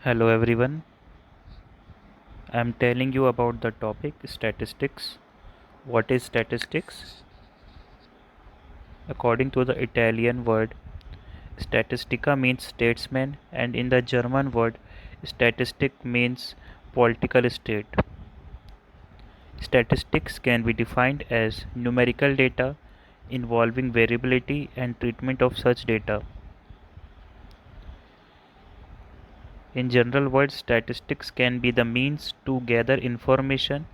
Hello everyone, I am telling you about the topic statistics. What is statistics? According to the Italian word statistica means statesman, and in the German word statistic means political state. Statistics can be defined as numerical data involving variability and treatment of such data. In general words, statistics can be the means to gather information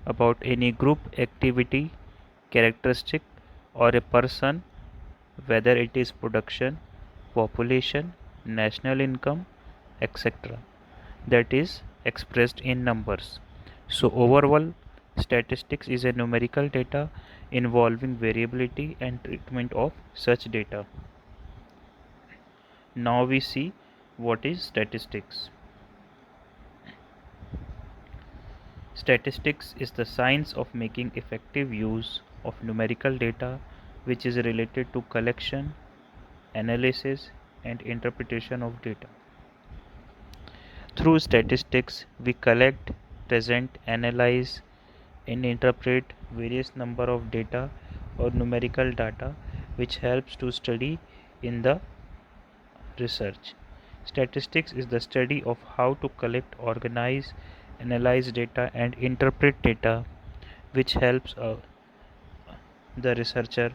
about any group, activity, characteristic, or a person, whether it is production, population, national income, etc., that is expressed in numbers. So, overall, statistics is a numerical data involving variability and treatment of such data. Now we see what is statistics. Statistics is the science of making effective use of numerical data which is related to collection, analysis, and interpretation of data. Through statistics, we collect, present, analyze, and interpret various number of data or numerical data which helps to study in the research. Statistics is the study of how to collect, organize, analyze data and interpret data which helps the researcher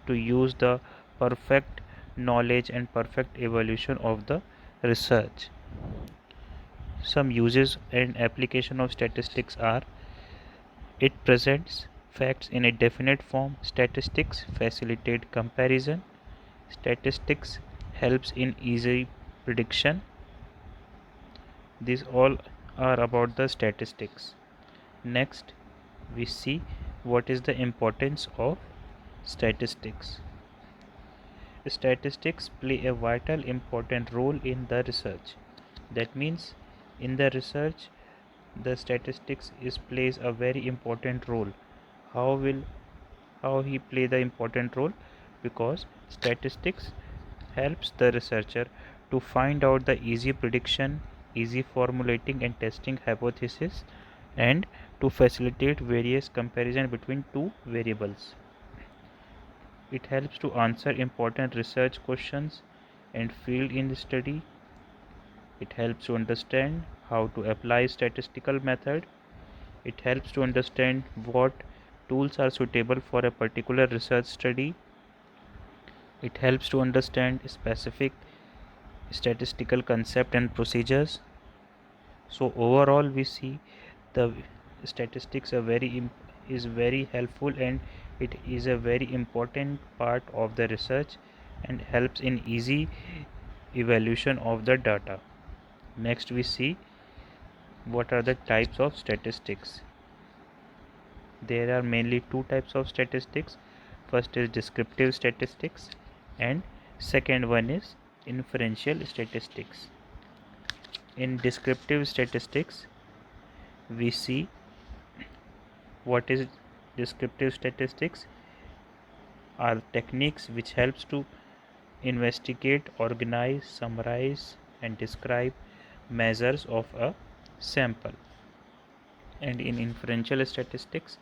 to use the perfect knowledge and perfect evaluation of the research. Some uses and application of statistics are: it presents facts in a definite form. Statistics facilitate comparison. Statistics helps in easy prediction. These all are about the statistics. Next, we see what is the importance of statistics. Statistics play a vital important role in the research. That means in the research the statistics plays a very important role. How he play the important role? Because statistics helps the researcher to find out the easy prediction, easy formulating and testing hypothesis, and to facilitate various comparison between two variables. It helps to answer important research questions and field in the study. It helps to understand how to apply statistical method. It helps to understand what tools are suitable for a particular research study. It helps to understand specific statistical concept and procedures. So overall we see the statistics is very helpful, and it is a very important part of the research and helps in easy evaluation of the data. Next we see what are the types of statistics. There are mainly two types of statistics. First is descriptive statistics and second one is inferential statistics. In descriptive statistics we see what is descriptive statistics are techniques which helps to investigate, organize, summarize and describe measures of a sample. And in inferential statistics,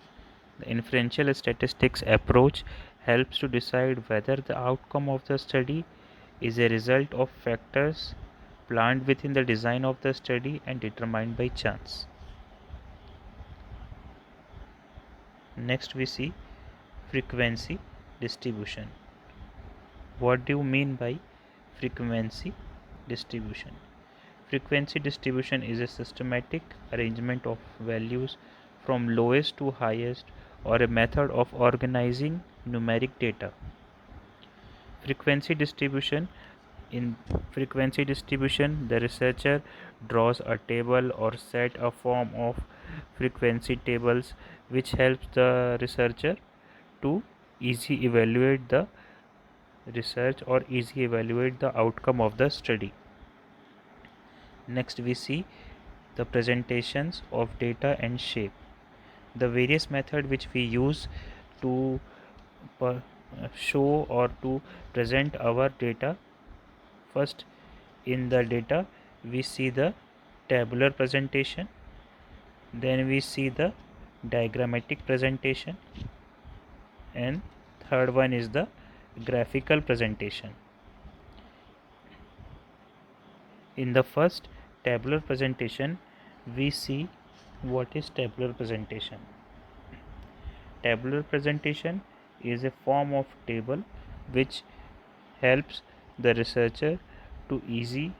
the inferential statistics approach helps to decide whether the outcome of the study is a result of factors planned within the design of the study and determined by chance. Next we see frequency distribution. What do you mean by frequency distribution? Frequency distribution is a systematic arrangement of values from lowest to highest, or a method of organizing numeric data. Frequency distribution In frequency distribution, the researcher draws a table or set a form of frequency tables which helps the researcher to easily evaluate the research or easily evaluate the outcome of the study. Next we see the presentations of data and shape. The various method which we use to show or to present our data. First, in the data we see the tabular presentation, then we see the diagrammatic presentation, and third one is the graphical presentation. In the first tabular presentation, we see what is tabular presentation. Tabular presentation is a form of table which helps the researcher to easy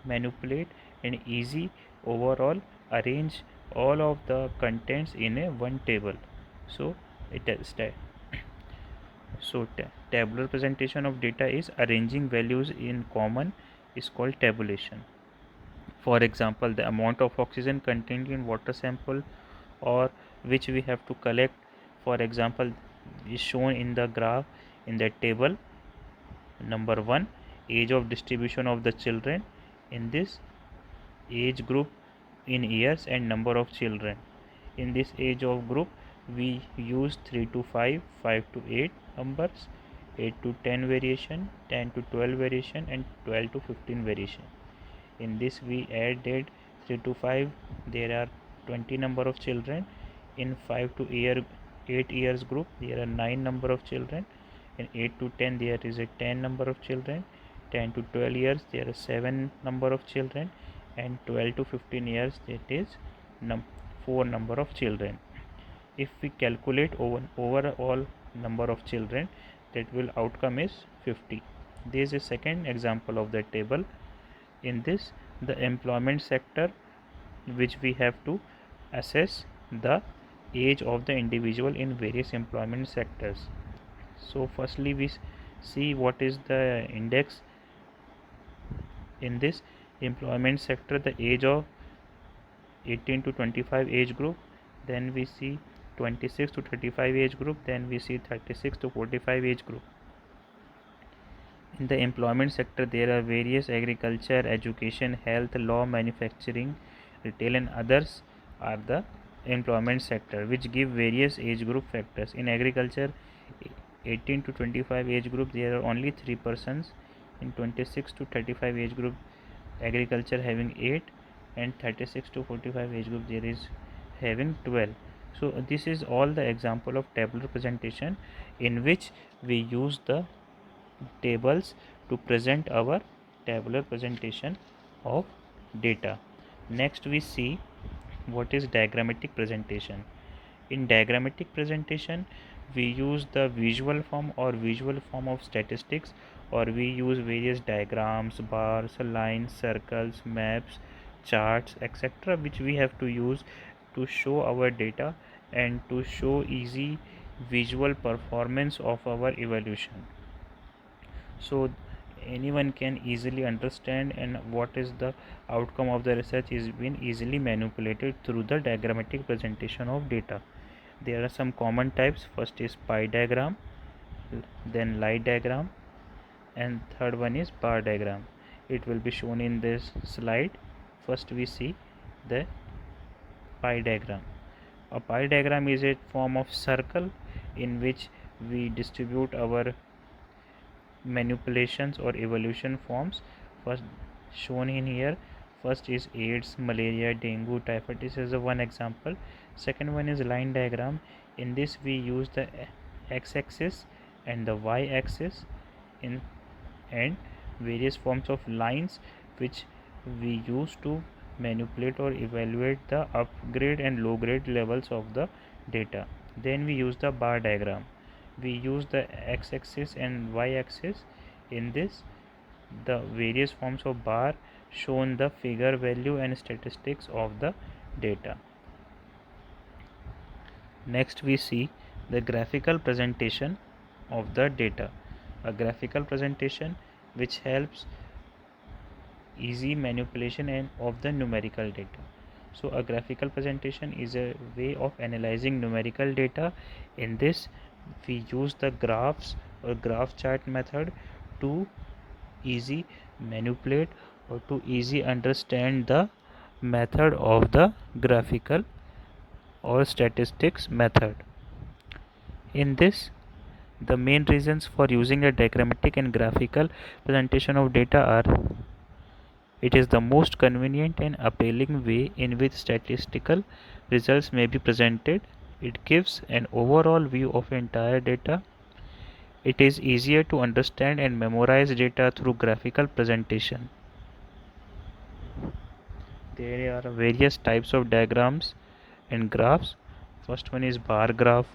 manipulate and easy overall arrange all of the contents in a one table. So it is tabular presentation of data is arranging values in common is called tabulation. For example, the amount of oxygen contained in water sample or which we have to collect, for example, is shown in the graph in the table. Number 1, age of distribution of the children. In this age group in years and number of children. In this age of group we use 3 to 5, 5 to 8 numbers, 8 to 10 variation, 10 to 12 variation and 12 to 15 variation. In this we added 3 to 5, there are 20 number of children. In 5 to 8 years group there are 9 number of children. In 8 to 10 there is a 10 number of children. 10 to 12 years there are 7 number of children, and 12 to 15 years that is 4 number of children. If we calculate overall number of children, that will outcome is 50. There is a second example of the table. In this the employment sector, which we have to assess the age of the individual in various employment sectors. So firstly we see what is the index in this employment sector, the age of 18 to 25 age group, then we see 26 to 35 age group, then we see 36 to 45 age group. In the employment sector there are various agriculture, education, health, law, manufacturing, retail and others are the employment sector which give various age group factors. In agriculture 18 to 25 age group there are only 3 persons. In 26 to 35 age group agriculture having 8, and 36 to 45 age group there is having 12. So this is all the example of tabular presentation in which we use the tables to present our tabular presentation of data. Next we see what is diagrammatic presentation. In diagrammatic presentation we use the visual form or visual form of statistics, or we use various diagrams, bars, lines, circles, maps, charts, etc., which we have to use to show our data and to show easy visual performance of our evaluation, so anyone can easily understand and what is the outcome of the research is been easily manipulated through the diagrammatic presentation of data. There are some common types. First is pie diagram, then line diagram, and third one is bar diagram. It will be shown in this slide. First we see the pie diagram. A pie diagram is a form of circle in which we distribute our manipulations or evolution forms. First shown in here, first is AIDS, malaria, dengue, typhoid. This is one example. Second one is line diagram. In this we use the x-axis and the y-axis in and various forms of lines which we use to manipulate or evaluate the upgrade and low grade levels of the data. Then we use the bar diagram. We use the x-axis and y-axis. In this the various forms of bar shown the figure, value and statistics of the data. Next we see the graphical presentation of the data. A graphical presentation which helps easy manipulation and of the numerical data. So a graphical presentation is a way of analyzing numerical data. In this we use the graphs or graph chart method to easy manipulate or to easy understand the method of the graphical or statistics method. In this the main reasons for using a diagrammatic and graphical presentation of data are It is the most convenient and appealing way in which statistical results may be presented. It gives an overall view of entire data. It is easier to understand and memorize data through graphical presentation. There are various types of diagrams and graphs. First one is bar graph,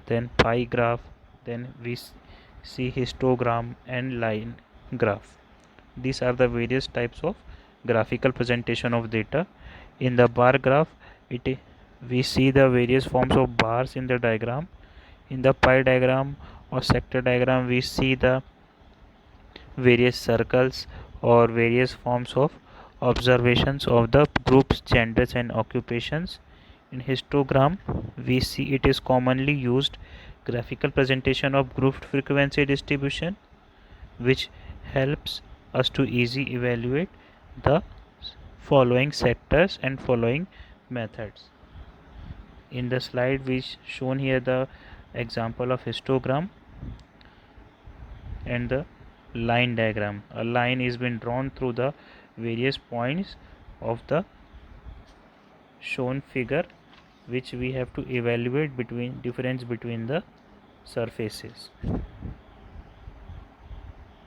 then pie graph, then we see histogram and line graph. These are the various types of graphical presentation of data. In the bar graph, we see the various forms of bars in the diagram. In the pie diagram or sector diagram, we see the various circles or various forms of observations of the groups, genders and occupations. In histogram, we see it is commonly used graphical presentation of grouped frequency distribution, which helps us to easily evaluate the following sectors and following methods. In the slide which shown here the example of histogram and the line diagram. A line is been drawn through the various points of the shown figure, which we have to evaluate between difference between the surfaces.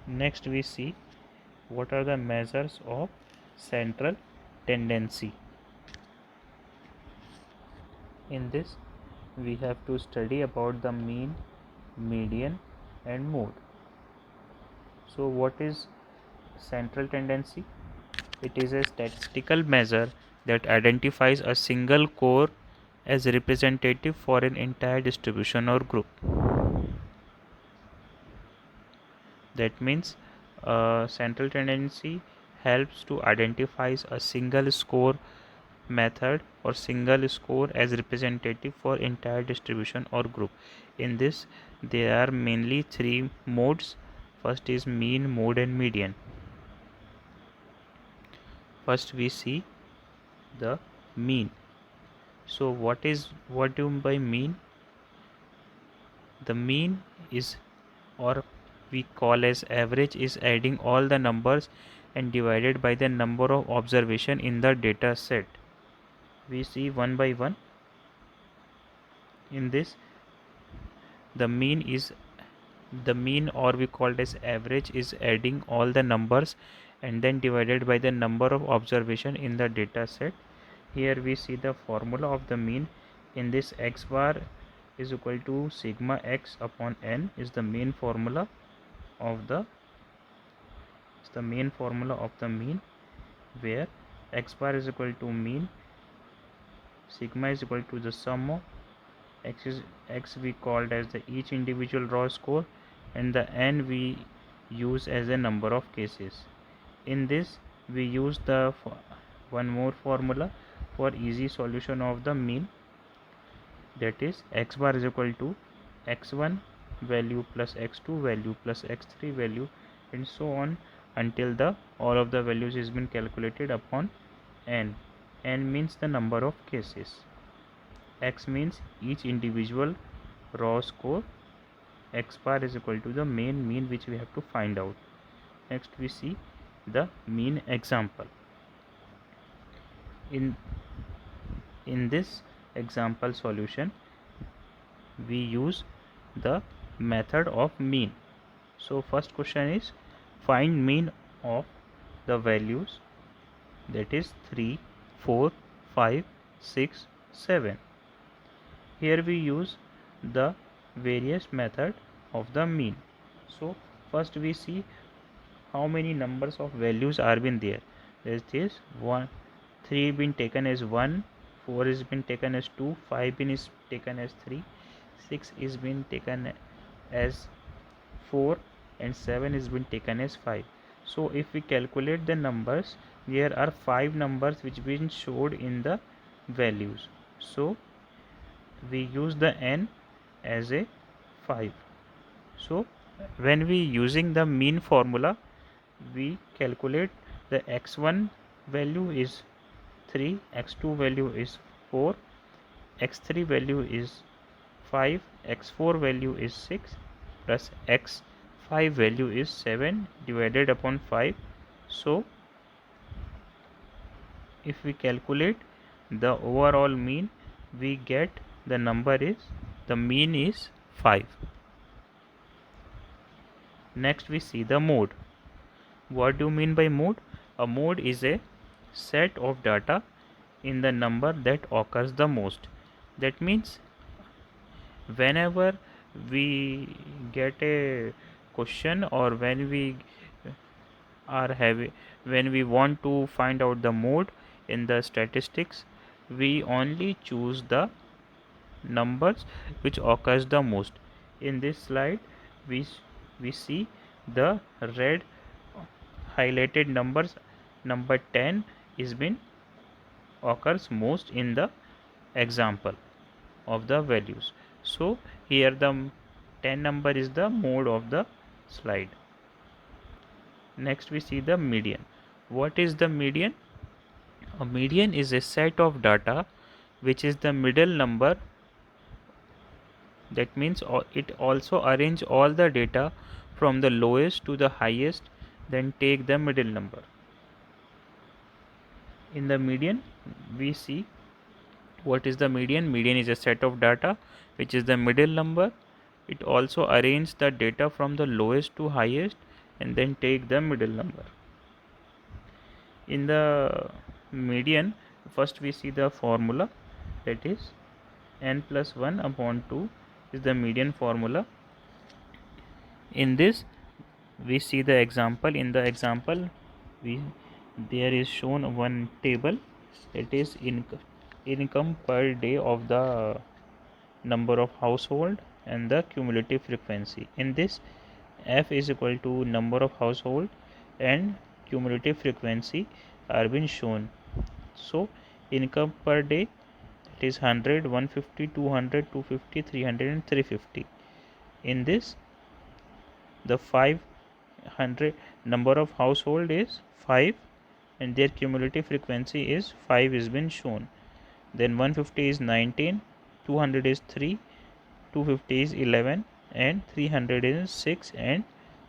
Next we see what are the measures of central tendency. In this we have to study about the mean, median and mode. So what is central tendency? It is a statistical measure that identifies a single core as representative for an entire distribution or group. That means central tendency helps to identify a single score method or single score as representative for entire distribution or group. In this there are mainly three modes. First is mean, mode and median. First we see the mean. So what do you mean by mean? The mean is, or we call as average, is adding all the numbers and divided by the number of observation in the data set. We see one by one. In this the mean or we call it as average is adding all the numbers and then divided by the number of observation in the data set. Here we see the formula of the mean. In this, x bar is equal to sigma x upon n is the main formula of the mean, where x bar is equal to mean, sigma is equal to the sum of x we called as the each individual raw score, and the n we use as a number of cases. In this we use the one more formula for easy solution of the mean, that is x bar is equal to x1 value plus x2 value plus x3 value and so on until the all of the values has been calculated upon n. N means the number of cases, x means each individual raw score, x bar is equal to the main mean which we have to find out. Next we see the mean example. In this example solution we use the method of mean. So first question is find mean of the values, that is 3, 4, 5, 6, 7. Here we use the various method of the mean. So first we see how many numbers of values are been there. There is this 1, 3 been taken as 1, 4 is been taken as 2, 5 been is taken as 3, 6 is been taken as 4 and 7 is been taken as 5. So if we calculate the numbers, there are 5 numbers which been showed in the values. So we use the n as a 5. So when we using the mean formula, we calculate the x1 value is 3, x2 value is 4, x3 value is 5, x4 value is 6 plus x5 value is 7 divided upon 5. So if we calculate the overall mean, we get the mean is 5. Next we see the mode. What do you mean by mode? A mode is a set of data in the number that occurs the most. That means whenever we get a question, or are having when we want to find out the mode in the statistics, we only choose the numbers which occurs the most. In this slide we see the red highlighted numbers. Number 10 is been occurs most in the example of the values. So here the 10 number is the mode of the slide. Next we see the median. What is the median? A median is a set of data which is the middle number. That means it also arrange all the data from the lowest to the highest, then take the middle number. In the median we see what is the median. Median is a set of data which is the middle number. It also arrange the data from the lowest to highest and then take the middle number. In the median, first we see the formula, that is n plus 1 upon 2 is the median formula. In this we see the example. In the example there is shown one table, it is income per day of the number of household and the cumulative frequency. In this, f is equal to number of household and cumulative frequency are been shown. So income per day, it is 100, 150, 200, 250, 300 and 350. In this, the 500 number of household is 5 and their cumulative frequency is 5 is been shown. Then 150 is 19, 200 is 3, 250 is 11 and 300 is 6 and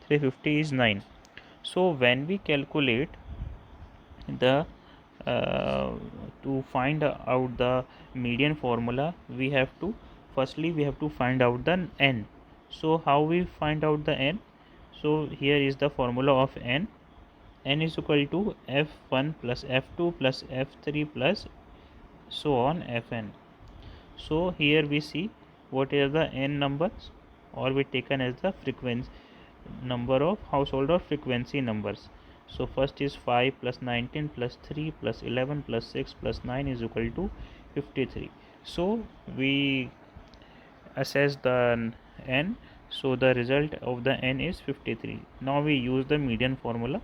350 is 9. So when we calculate the to find out the median formula, we have to find out the n. So how we find out the n? So here is the formula of n. N is equal to f1 plus f2 plus f3 plus so on fn. So here we see what are the n numbers, or we taken as the frequency number of household or frequency numbers. So first is 5 plus 19 plus 3 plus 11 plus 6 plus 9 is equal to 53. So we assess the n. So the result of the n is 53. Now we use the median formula.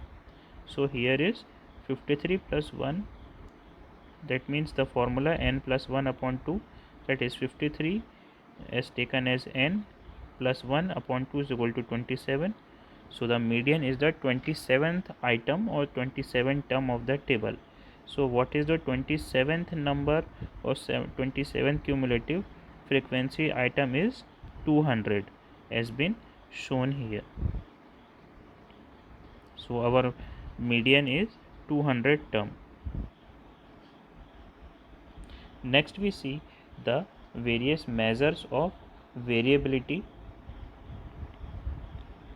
So here is 53 plus 1, that means the formula n plus 1 upon 2, that is 53 is taken as n plus 1 upon 2 is equal to 27. So the median is the 27th item or 27th term of the table. So what is the 27th number or 27th cumulative frequency item is 200 has been shown here. So our median is 200 term. Next we see the various measures of variability.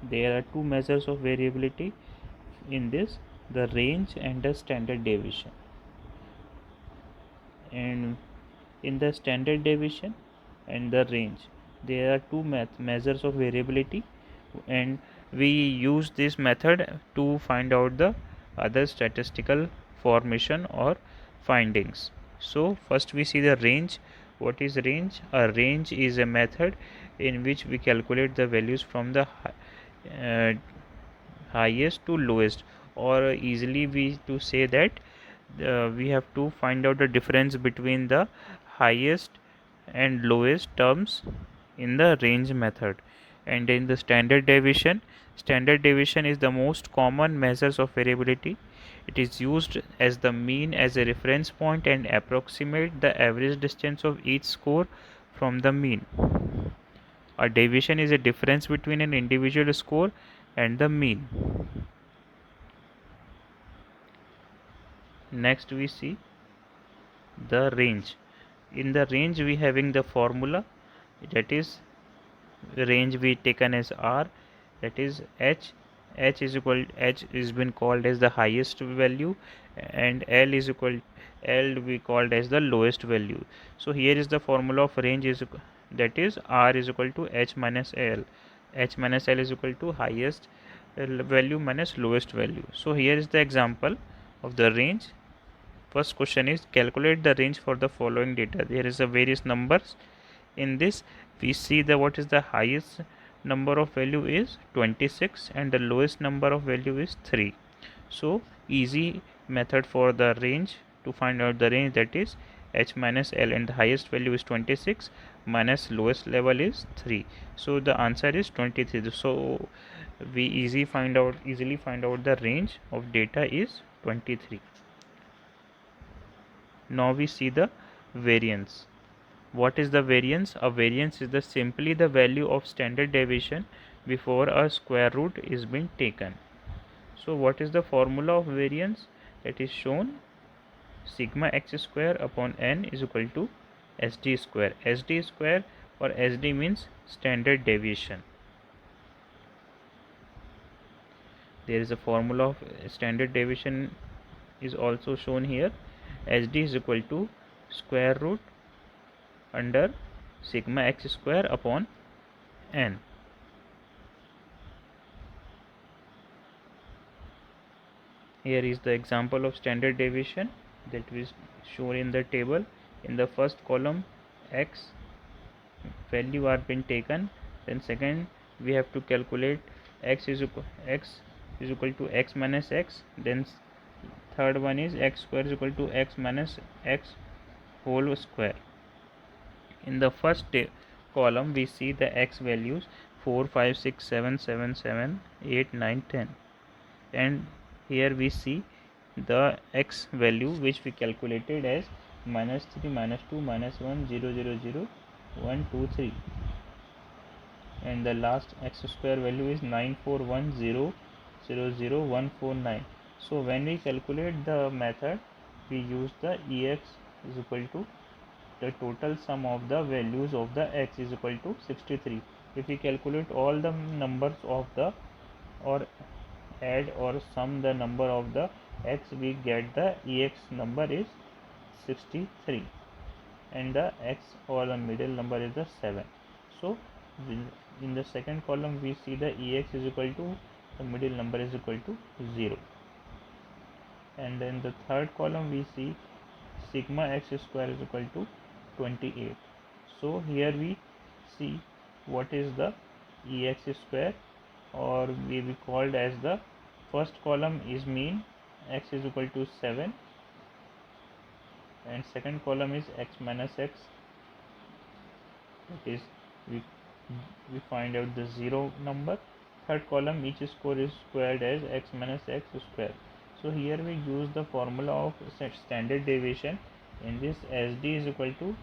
There are two measures of variability in this, the range and the standard deviation. And in the standard deviation and the range, there are two measures of variability, and we use this method to find out the other statistical formation or findings. So first we see the range. What is range? A range is a method in which we calculate the values from the highest to lowest, or easily we to say that we have to find out the difference between the highest and lowest terms in the range method. And in the standard deviation is the most common measures of variability. It is used as the mean as a reference point and approximate the average distance of each score from the mean. A deviation is a difference between an individual score and the mean. Next we see the range. In the range we having the formula, that is range we taken as R, that is h is equal, h is been called as the highest value, and L is equal, L we called as the lowest value. So here is the formula of range is, that is R is equal to h minus L. H minus L is equal to highest value minus lowest value. So here is the example of the range. First question is calculate the range for the following data. There is a various numbers. In this we see the what is the highest number of value is 26 and the lowest number of value is 3. So easy method for the range to find out the range, that is h minus L, and the highest value is 26 minus lowest level is 3. So the answer is 23. So we easily find out the range of data is 23. Now we see the variance. What is the variance? A variance is simply the value of standard deviation before a square root is being taken. So what is the formula of variance? That is shown, sigma x square upon n is equal to sd square. Sd square or sd means standard deviation. There is a formula of standard deviation is also shown here. Sd is equal to square root under sigma x square upon n. Here is the example of standard deviation that is shown in the table. In the first column x value are been taken, then second we have to calculate x is equal to x minus x, then third one is x square is equal to x minus x whole square. In the first column we see the x values 4 5 6 7 7 7 8 9 10, and here we see the x value which we calculated as minus 3 minus 2 minus 1 0 0 0 1 2 3, and the last x square value is 9 4 1 0 0 0 1 4 9. So when we calculate the method, we use the ex is equal to the total sum of the values of the x is equal to 63. If we calculate all the numbers of the, or add or sum the number of the x, we get the ex number is 63, and the x or the middle number is the 7. So in the second column we see the ex is equal to the middle number is equal to 0, and then the third column we see sigma x square is equal to 28. So here we see what is the ex square, or we called as the first column is mean x is equal to 7, and second column is x minus x, that is we find out the 0 number. Third column each score is squared as x minus x square. So here we use the formula of standard deviation. In this, sd is equal to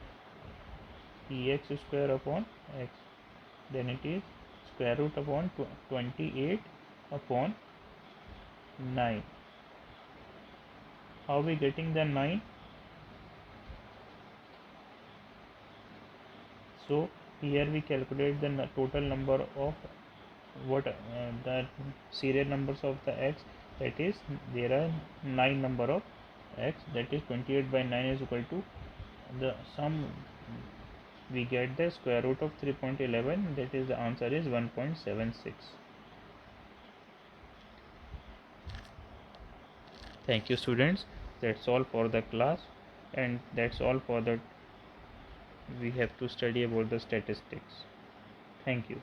ex square upon x, then it is square root upon 28 upon 9. How we getting the 9? So here we calculate the total number of what the serial numbers of the x, that is there are 9 number of x, that is 28 by 9 is equal to the sum, we get the square root of 3.11, that is the answer is 1.76. Thank you students, that's all for the class, and that's all for the we have to study about the statistics. Thank you.